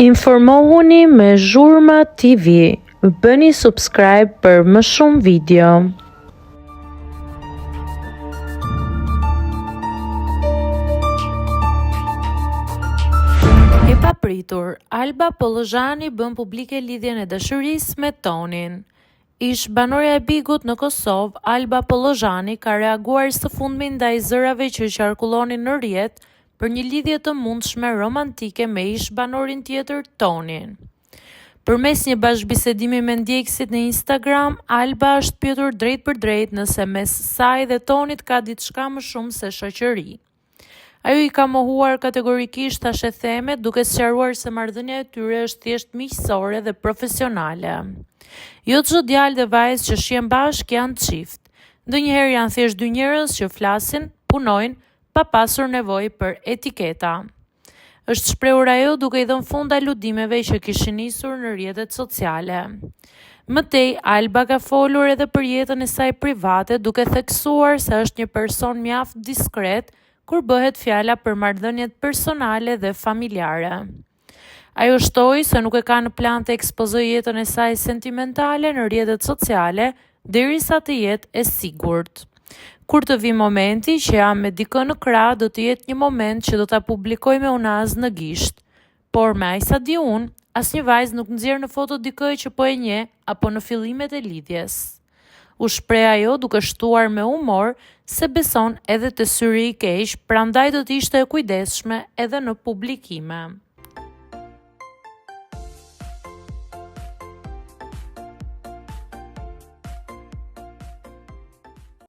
Informohuni me Zhurma TV. Bëni subscribe për më shumë video. E papritur, Alba Pollozhani bën publike lidhjen e dashurisë me Tonin. Ish banorja e Bigut në Kosovë, Alba Pollozhani ka reaguar së fundmi ndaj zërave që qarkullonin në rrjet për një lidhje të mundshme romantike me ish banorin tjetër Tonin. Përmes një bashkëbisedimi me ndjekësit në Instagram, Alba është pyetur drejt për drejt nëse mes saj dhe Tonit ka diçka më shumë se shoqëri. Ajo i ka mohuar kategorikisht tash e themet, duke sqaruar se marrëdhënia e tyre është thjesht miqësore dhe profesionale. Jo çdo djalë dhe vajzë që shihen bashkë janë çift. Ndonjëherë janë thjesht dy njerëz që flasin, punojnë, pa pasur nevojë për etiketa. Është shprehur ajo duke i dhënë fund aludimeve që kishin nisur në rrjetet sociale. Mëtej, Alba ka folur edhe për jetën e saj private, duke theksuar se është një person mjaft diskret kur bëhet fjala për marrëdhëniet personale dhe familjare. Ajo shtoi se nuk e ka në plan të ekspozojë jetën e saj sentimentale në rrjetet sociale, derisa të jetë e sigurt. Kur të vi momenti që jam me dikë në krah, do të jetë një moment që do ta publikoj me unaz në gisht. Por me aq sa di unë, asnjë vajzë nuk nxjerr në foto dikë që po e njeh apo në fillimet e lidhjes. U shpreh ajo duke shtuar me humor se beson edhe te syri i keq, prandaj do të ishte e kujdesshme edhe në publikime.